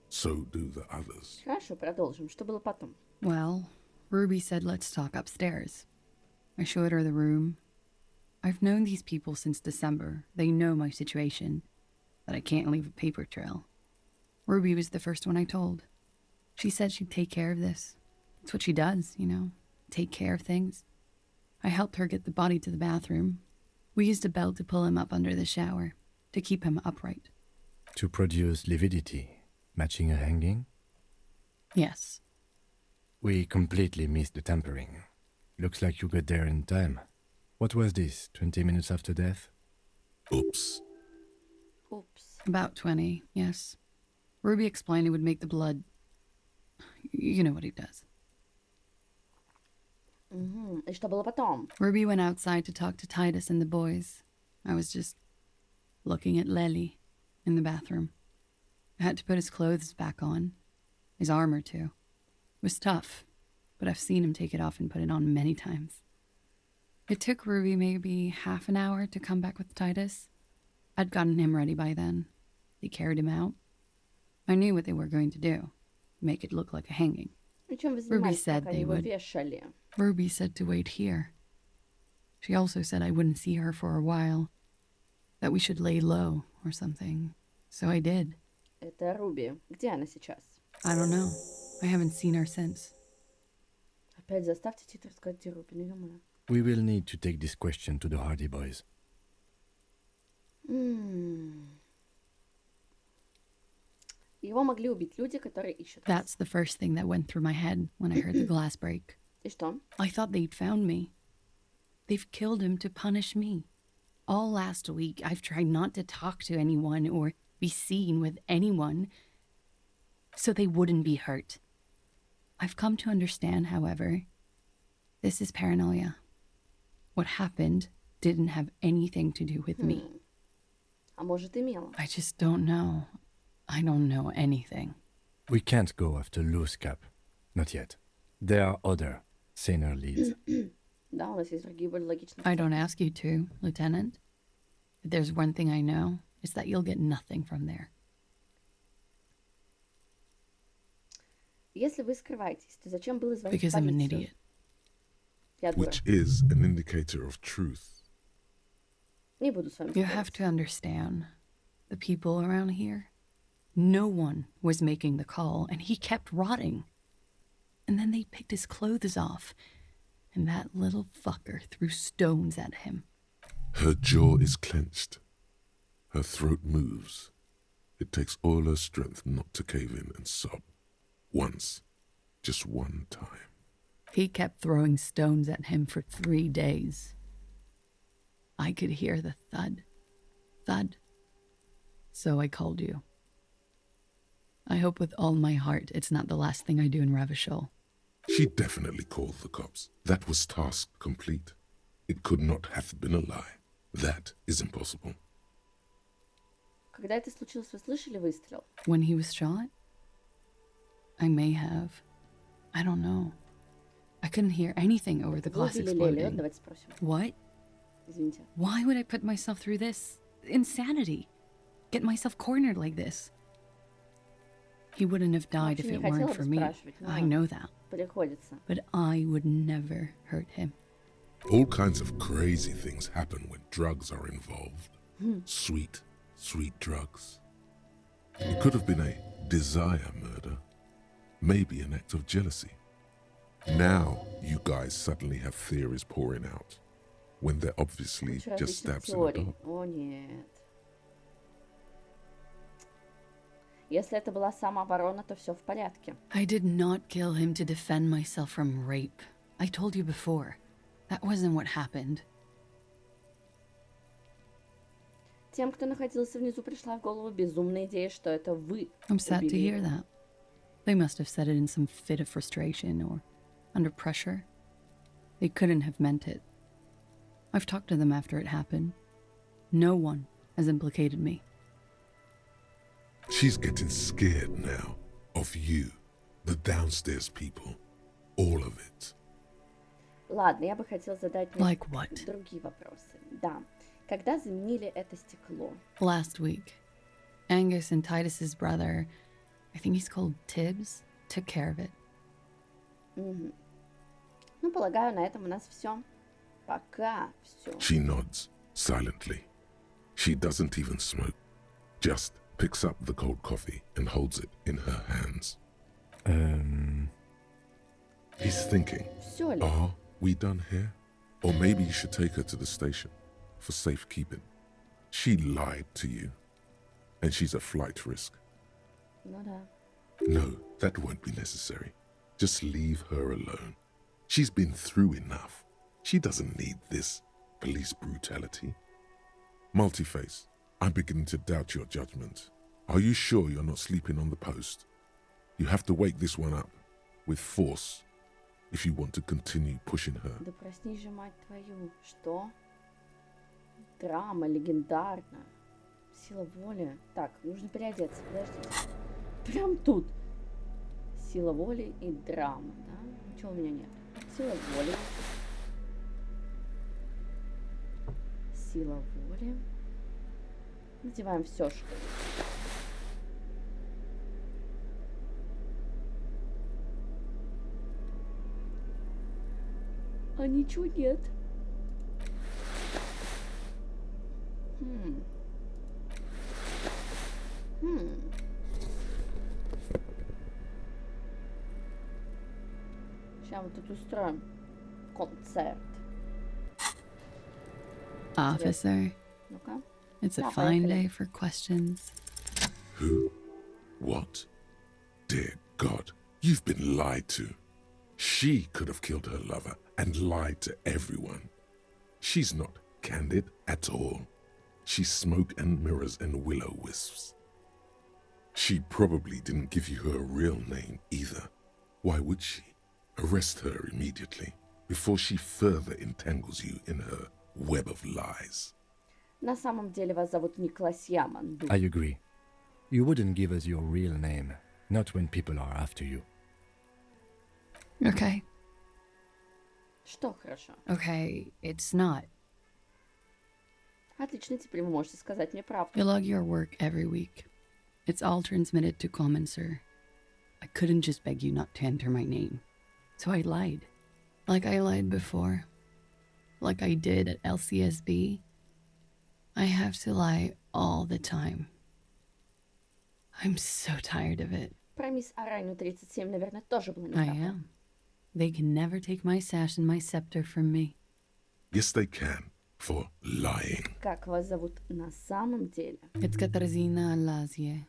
C: So do the others.
A: Хорошо, продолжим. Что было потом?
B: Well, Ruby said let's talk upstairs. I showed her the room. I've known these people since December. They know my situation, that I can't leave a paper trail. Ruby was the first one I told. She said she'd take care of this. It's what she does, you know, take care of things. I helped her get the body to the bathroom. We used a belt to pull him up under the shower, to keep him upright.
D: To produce lividity, matching a hanging?
B: Yes.
D: We completely missed the tampering. Looks like you got there in time. What was this, 20 minutes after death?
C: Oops.
A: Oops.
B: About 20, yes. Ruby explained it would make the blood... You know what he does.
A: И что было потом?
B: Ruby went outside to talk to Titus and the boys. I was just looking at Lely in the bathroom. I had to put his clothes back on. His armor, too. It was tough, but I've seen him take it off and put it on many times. It took Ruby maybe half an hour to come back with Titus. I'd gotten him ready by then. They carried him out. I knew what they were going to do. Make it look like a hanging. Ruby said they would. Ruby said to wait here. She also said I wouldn't see her for a while. That we should lay low or something. So I did.
A: Это Руби. Где она сейчас?
B: I don't know. I haven't seen her since.
A: Опять заставьте титр сказать, где Руби. Ну, ё-моё.
D: We will need to take this question to the Hardy Boys.
A: Его могли убить люди, которые ищут.
B: That's the first thing that went through my head when I heard the glass break.
A: И что?
B: I thought they'd found me. They've killed him to punish me. All last week, I've tried not to talk to anyone or be seen with anyone so they wouldn't be hurt. I've come to understand, however, this is paranoia. What happened didn't have anything to do with me.
A: А может, имела?
B: I just don't know. I don't know anything.
D: We can't go after loose cap. Not yet. There are other, saner leads.
A: Да, у нас есть другие более логичные.
B: I don't ask you to, Lieutenant. If there's one thing I know, it's that you'll get nothing from there.
A: Если вы скрываетесь, то зачем было звонить в
B: Because I'm an
A: полицию?
B: idiot.
A: Я дура.
C: Which is an indicator of truth.
A: Не буду с вами
B: You
A: спорить.
B: have to understand, the people around here, no one was making the call, and he kept rotting. And then they picked his clothes off, and that little fucker threw stones at him.
C: Her jaw is clenched. Her throat moves. It takes all her strength not to cave in and sob. Once. Just one time.
B: He kept throwing stones at him for 3 days. I could hear the thud. Thud. So I called you. I hope with all my heart it's not the last thing I do in Ravishol.
C: She definitely called the cops. That was task complete. It could not have been a lie. That is impossible.
A: Когда это случилось, вы слышали выстрел?
B: When he was shot? I may have. I don't know. I couldn't hear anything over the glass exploding.
A: Давайте спросим.
B: What?
A: Извините.
B: Why would I put myself through this? Insanity. Get myself cornered like this. He wouldn't have died if it weren't for me. I know that.
A: Приходится.
B: But I would never hurt him.
C: All kinds of crazy things happen when drugs are involved. Sweet, sweet drugs. It could have been a desire murder. Maybe an act of jealousy. Now you guys suddenly have theories pouring out. When they're obviously just stabs in the dark.
A: О, нет. Если это была самооборона, то все в порядке.
B: I did not kill him to defend myself from rape. I told you before. That wasn't what happened.
A: Тем, кто находился внизу, пришла в голову безумная идея, что это вы
B: I'm sad to
A: убили
B: hear
A: его.
B: that. They must have said it in some fit of frustration or under pressure. They couldn't have meant it. I've talked to them after it happened. No one has implicated me.
C: She's getting scared now of you, the downstairs people, all of it.
A: Ладно, я бы хотела задать
B: Like what?
A: другие вопросы. Да. Когда заменили это стекло?
B: Last week, Angus and Titus's brother, I think he's called Tibbs, took care of it.
A: Мгм. Ну, полагаю, на этом у нас все. Пока все.
C: She nods silently. She doesn't even smoke. Just picks up the cold coffee and holds it in her hands. He's thinking,
A: Всё ли?
C: are we done here? Or maybe you should take her to the station for safekeeping. She lied to you, and she's a flight risk.
A: Ну да.
C: No, that won't be necessary. Just leave her alone. She's been through enough. She doesn't need this police brutality. Multiface, I'm beginning to doubt your judgment. Are you sure you're not sleeping on the post? You have to wake this one up with force if you want to continue pushing her.
A: Да проснись же, мать твою. Что? Драма легендарна. Сила воли. Так, нужно переодеться. Подождите. Прям тут. Сила воли и драма, да? Ничего у меня нет. Сила воли. Сила воли. Надеваем все, что ли. А ничего нет. Сейчас мы тут устроим концерт.
B: Officer,
A: Ну-ка.
B: it's a
A: Да,
B: fine
A: поехали.
B: day for questions.
C: Who? What? Dear God, you've been lied to. She could have killed her lover and lied to everyone. She's not candid at all. She's smoke and mirrors and will-o-wisps. She probably didn't give you her real name either. Why would she? Arrest her immediately before she further entangles you in her web of lies.
A: На самом деле вас зовут Николас Яман.
D: I agree. You wouldn't give us your real name, not when people are after you.
B: Okay.
A: Что хорошо?
B: Okay, it's not.
A: Отлично, теперь вы можете сказать мне правду.
B: You log your work every week. It's all transmitted to Commencer. I couldn't just beg you not to enter my name. So I lied. Like I lied before. Like I did at LCSB. I have to lie all the time. I'm so tired of it.
A: Про мисс Арайну 37, наверное, тоже было
B: I
A: неправда.
B: am. They can never take my sash and my scepter from me.
C: Yes, they can, for lying.
A: Как вас зовут на самом деле?
B: It's Katarzyna Elysium.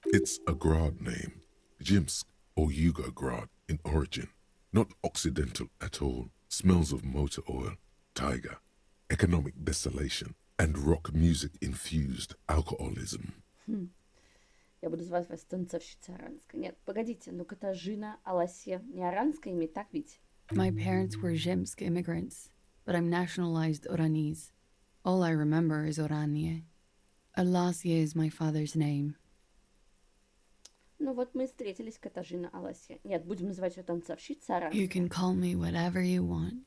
C: It's a Grad name, Jimsk or Yugo-Grad in origin. Not Occidental at all. Smells of motor oil, tiger, economic desolation, and rock music-infused alcoholism.
A: Я буду звать вас танцовщица аранская. Нет, погодите, ну Катажина, Аласия, не аранское имя, так ведь?
B: My parents were Zhimsk immigrants, but I'm nationalized Oranese. All I remember is Oranje. Alasia is my father's name.
A: Ну вот мы и встретились, Катажина, Аласия. Нет, будем называть ее танцовщица аранская.
B: You can call me whatever you want.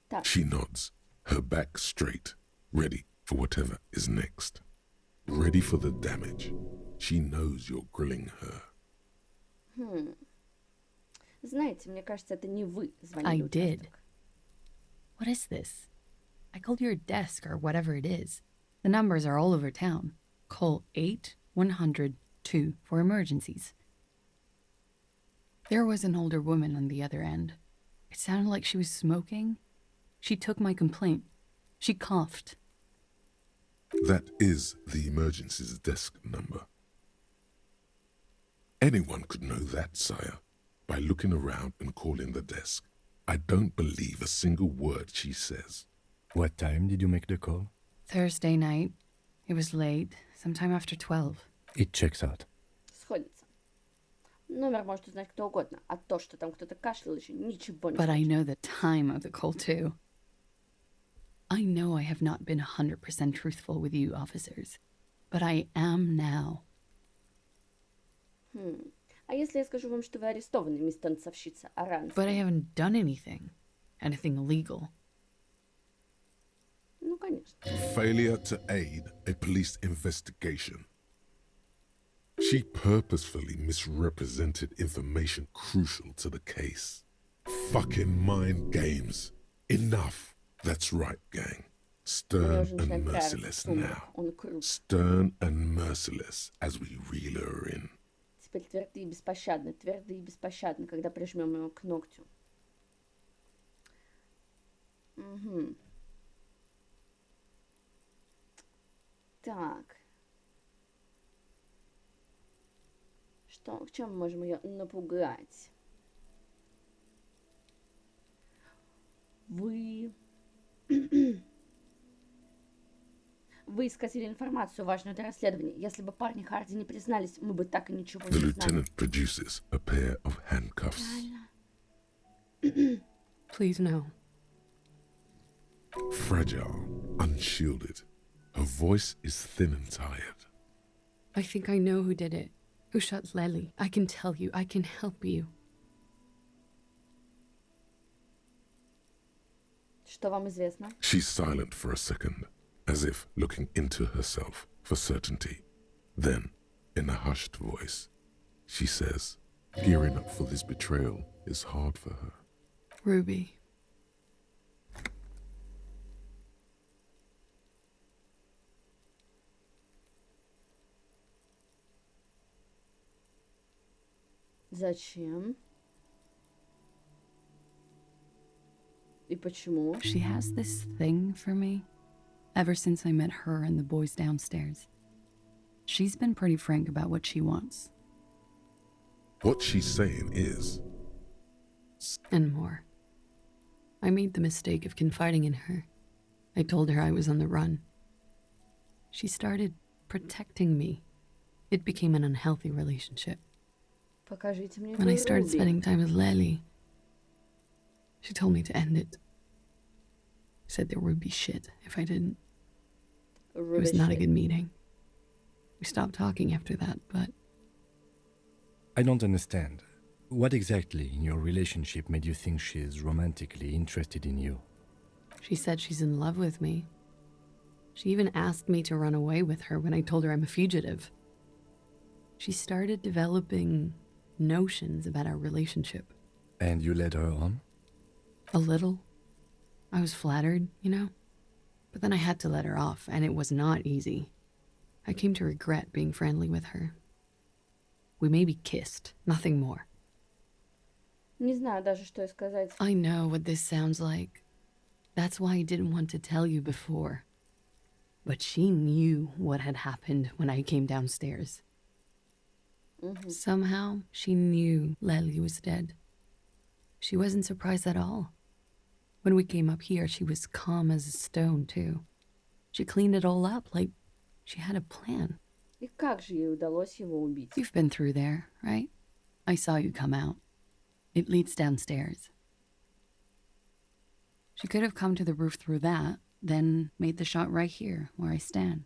A: Так.
C: She nods, her back straight, ready for whatever is next. Ready for the damage. She knows you're grilling her.
A: Знаете, мне кажется, это не вы
B: I
A: звонили в
B: did.
A: участок.
B: What is this? I called your desk or whatever it is. The numbers are all over town. Call 8-100-2 for emergencies. There was an older woman on the other end. It sounded like she was smoking. She took my complaint. She coughed.
C: That is the emergencies desk number. Anyone could know that, sire, by looking around and calling the desk. I don't believe a single word she says.
D: What time did you make the call?
B: Thursday night. It was late, sometime after 12.
D: It checks out.
A: Сходится. Номер может узнать кто угодно, а то, что там кто-то кашлял, еще ничего не
B: But I
A: значит.
B: know the time of the call, too. I know I have not been 100% truthful with you, officers. But I am now.
A: А если я скажу вам, что вы арестованы, мисс танцовщица аранская?
B: But I haven't done anything. Anything illegal.
A: Ну, конечно.
C: Failure to aid a police investigation. She purposefully misrepresented information crucial to the case. Fucking mind games. Enough. That's right, gang. Stern and merciless now. Stern and merciless as we reel her in.
A: Теперь твердый и беспощадный, когда прижмем его к ногтю. Угу. Так. Что, в чем мы можем ее напугать? Вы исказили информацию, важную для расследования. Если бы парни Харди не признались, мы бы так и ничего
C: The
A: не знали.
C: lieutenant produces a pair of handcuffs.
B: Please, no.
C: Fragile, unshielded. Her voice is thin and tired.
B: I think I know who did it. Who shot Lely. I can tell you. I can help you.
A: Что вам известно?
C: She's silent for a second, as if looking into herself for certainty. Then, in a hushed voice, she says, gearing up for this betrayal is hard for her.
B: Ruby.
A: Зачем? И почему?
B: She has this thing for me. Ever since I met her and the boys downstairs. She's been pretty frank about what she wants.
C: What she's saying is,
B: And more. I made the mistake of confiding in her. I told her I was on the run. She started protecting me. It became an unhealthy relationship.
A: Покажите мне
B: When I
A: твой
B: started
A: Руби.
B: spending time with Lely, she told me to end it. Said there would be shit if I didn't. It was not a good meeting. We stopped talking after that, but
D: I don't understand. What exactly in your relationship made you think she's romantically interested in you?
B: she said she's in love with me. She even asked me to run away with her when I told her I'm a fugitive. She started developing notions about our relationship.
D: And you led her on?
B: A little. I was flattered, you know? But then I had to let her off, and it was not easy. I came to regret being friendly with her. We maybe kissed, nothing more.
A: Не знаю даже, что и сказать.
B: I know what this sounds like. That's why I didn't want to tell you before. But she knew what had happened when I came downstairs. Somehow, she knew Lely was dead. She wasn't surprised at all. When we came up here, she was calm as a stone, too. She cleaned it all up like she had a plan.
A: И как же ей удалось его убить?
B: You've been through there, right? I saw you come out. It leads downstairs. She could have come to the roof through that, then made the shot right here, where I stand.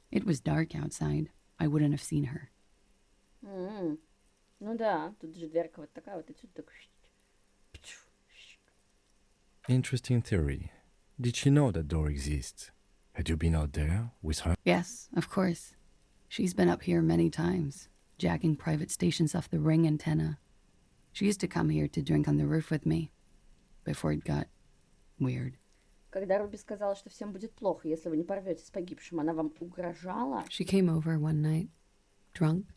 B: It was dark outside. I wouldn't have seen her.
A: Ну да, тут же дверка вот такая, вот отсюда так...
D: Interesting theory. Did she know that door exists? Had you been out there with her?
B: Yes, of course. She's been up here many times, jacking private stations off the ring antenna. She used to come here to drink on the roof with me, before it got weird.
A: Когда Руби сказала, что всем будет плохо, если вы не порвете с погибшим, она вам угрожала?
B: She came over one night, drunk,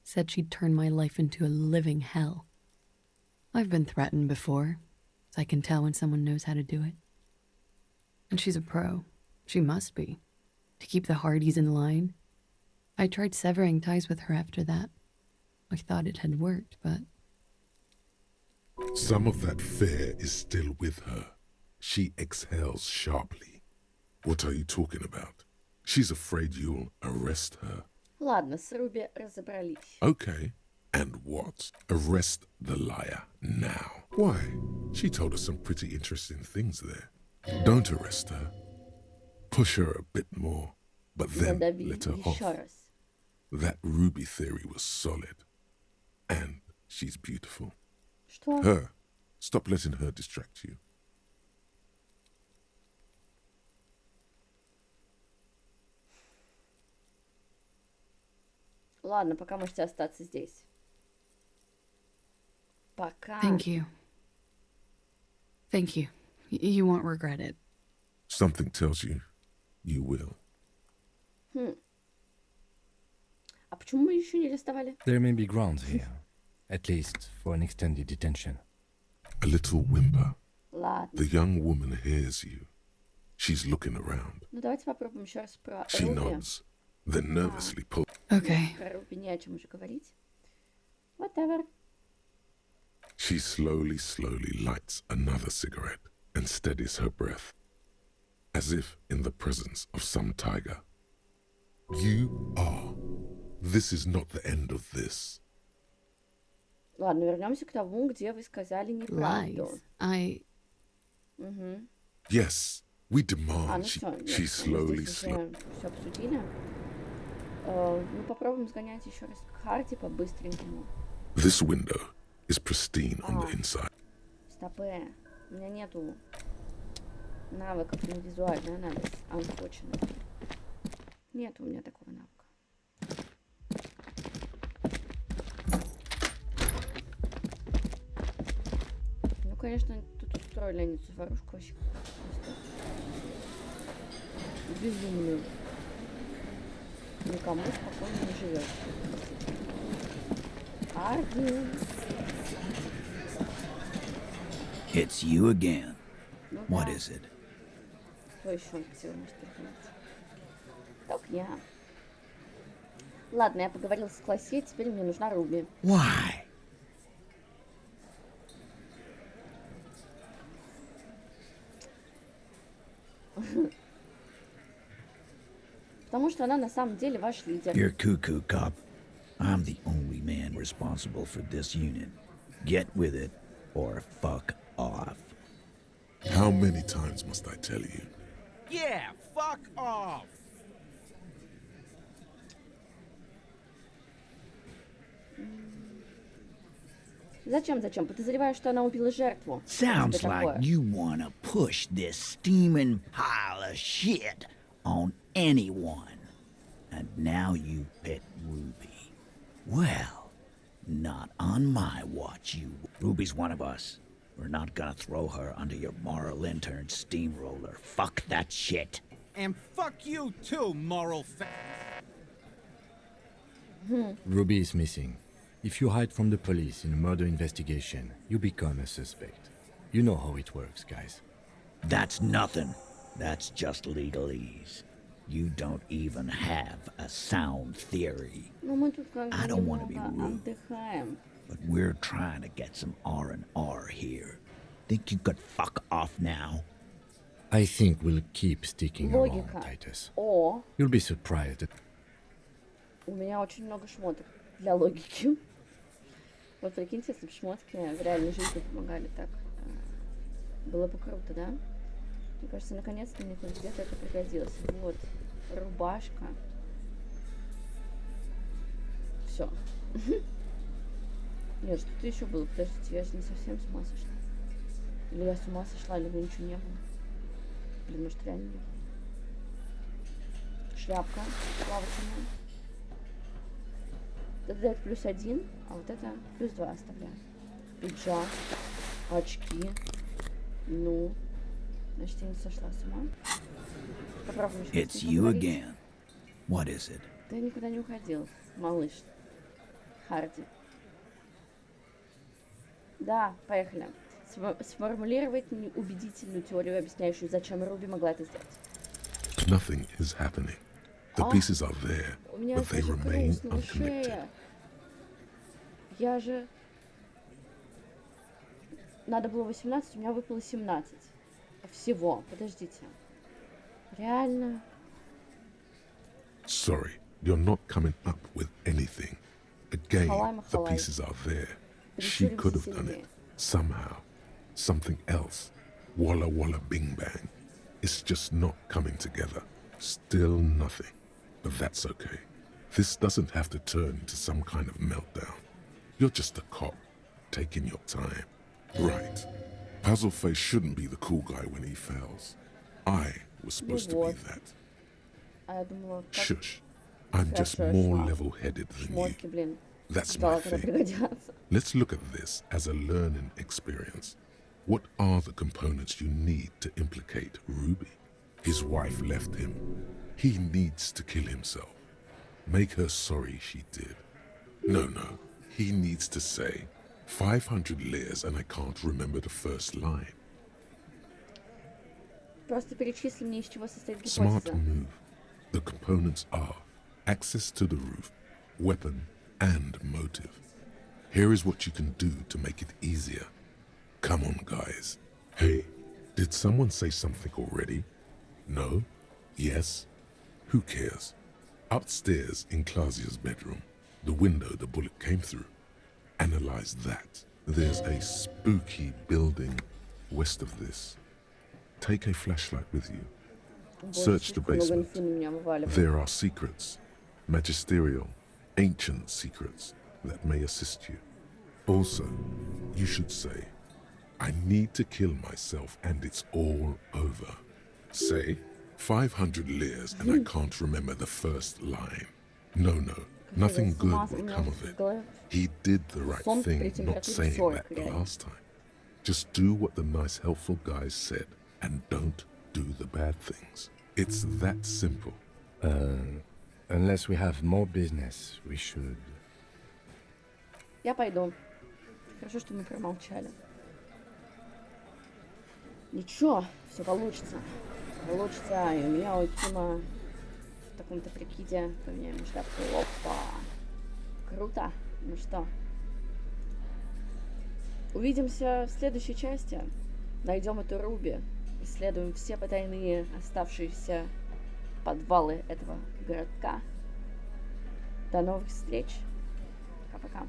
B: said she'd turn my life into a living hell. I've been threatened before, so I can tell when someone knows how to do it. And she's a pro. She must be. To keep the Hardys in line. I tried severing ties with her after that. I thought it had worked, but...
C: Some of that fear is still with her. She exhales sharply. What are you talking about? She's afraid you'll arrest her.
A: Ладно, с Руби разобрались.
C: Okay. And what? Arrest the liar now. Why? She told us some pretty interesting things there. Don't arrest her. Push her a bit more, but then let her off. That Ruby theory was solid. And she's beautiful.
A: Что?
C: Her. Stop letting her distract you.
A: Ладно, пока можете остаться здесь. Пока.
B: Thank you. Thank you. You won't regret it.
C: Something tells you, you will.
A: А почему мы еще не арестовали?
D: There may be grounds here, at least for an extended detention.
C: A little whimper.
A: Ладно.
C: The young woman hears you. She's looking around.
A: Ну давайте попробуем еще раз про
C: She
A: Руби.
C: nods, then nervously pulls.
B: Okay.
A: Про Руби не о чем уже говорить. Whatever.
C: She slowly lights another cigarette and steadies her breath, as if in the presence of some tiger. You are. This is not the end of this.
A: Ладно, вернемся к тому, где вы сказали неправду.
B: Lies.
C: Yes, we demand.
A: Ну что,
C: She slowly
A: все обсудили. Ну, попробуем сгонять еще раз к Харди по-быстренькому.
C: This window is pristine on the inside.
A: Стопэ. У меня нету навыков на визуальный анализ. Unfortunately. Нет у меня такого навыка. Ну, конечно, тут устроили они заварушку вообще просто безумную. Никому спокойно не живет. Арди.
K: It's you again. What is it?
A: Кто еще он хотел может придумать? Только я. Ладно, я поговорила с Классе, теперь мне нужна Руби.
K: Why?
A: Потому что она на самом деле ваш лидер.
K: You're cuckoo, cop. I'm the only man responsible for this unit. Get with it, or fuck off.
C: How many times must I tell you?
J: Yeah, fuck off.
A: Зачем? Подозреваю, что она убила жертву.
K: Sounds like you wanna push this steaming pile of shit on anyone. And now you pet Ruby. Well, not on my watch, you. Ruby's one of us. We're not gonna throw her under your moral intern steamroller. Fuck that shit.
J: And fuck you too, moral
D: Ruby is missing. If you hide from the police in a murder investigation, you become a suspect. You know how it works, guys.
K: That's nothing. That's just legalese. You don't even have a sound theory.
A: Ну, мы тут как
K: I
A: бы
K: don't want to be
A: немного
K: rude,
A: отдыхаем.
K: but we're trying to get some R&R here. Think you could fuck off now?
D: I think we'll keep sticking around,
A: Логика.
D: Titus.
A: О,
D: You'll be surprised.
A: у меня очень много шмоток для логики. Вот прикиньте, если бы шмотки в реальной жизни помогали так. Было бы круто, да? Мне кажется, наконец-то мне хоть где-то это пригодилось. Вот, рубашка. Все. Нет, что-то еще было. Подождите, я же не совсем с ума сошла. Или я с ума сошла, или ничего не было. Блин, может реально нет. Шляпка плавательная. Это дает +1, а вот это +2 оставляю. Пиджак, очки. Ну, значит, я не сошла с ума. Попробуем еще.
K: It's you again. What is it?
A: Ты никуда не уходил, малыш. Харди. Да, поехали. Сформулировать убедительную теорию, объясняющую, зачем Руби могла это сделать.
C: Nothing is happening. The pieces are there,
A: У меня
C: but they
A: даже
C: remain
A: хрустнула
C: unconnected.
A: шея. Я же... Надо было 18, у меня выпало 17. Всего. Подождите. Реально?
C: Sorry, you're not coming up with anything. Again,
A: Халай,
C: the
A: махалай.
C: pieces are there. She could have done it. Somehow. Something else. Walla walla bing bang. It's just not coming together. Still nothing. But that's okay. This doesn't have to turn into some kind of meltdown. You're just a cop, taking your time. Right. Puzzleface shouldn't be the cool guy when he fails. I was supposed to be that.
A: А я думала, как
C: Shush. I'm just
A: хорошо
C: more
A: шла.
C: level-headed than you.
A: Шмотки, блин.
C: That's
A: Ждала,
C: my
A: когда
C: thing.
A: пригодятся.
C: Let's look at this as a learning experience. What are the components you need to implicate Ruby? His wife left him. He needs to kill himself. Make her sorry she did. No. He needs to say, 500 layers and I can't remember the first line.
A: Просто перечисли мне, из чего состоит
C: Smart
A: гипотеза.
C: move. The components are access to the roof, weapon, and motive. Here is what you can do to make it easier. Come on, guys. Hey, did someone say something already? No? Yes? Who cares? Upstairs in Clausia's bedroom, the window the bullet came through. Analyze that. There's a spooky building west of this. Take a flashlight with you. Search the basement. There are secrets, magisterial, ancient secrets that may assist you. Also, you should say, I need to kill myself and it's all over. Say, 500 layers and I can't remember the first line. No, nothing good will come of it. He did the right thing not saying that the last time. Just do what the nice helpful guys said and don't do the bad things. It's that simple.
D: Unless we have more business, we should.
A: Я пойду. Хорошо, что мы промолчали. Ничего, все получится. Получится. И у меня у Тима в таком-то прикиде поменяем шляпку. Опа. Круто. Ну что? Увидимся в следующей части. Найдем эту Руби. Исследуем все потайные оставшиеся подвалы этого городка. До новых встреч. Пока-пока.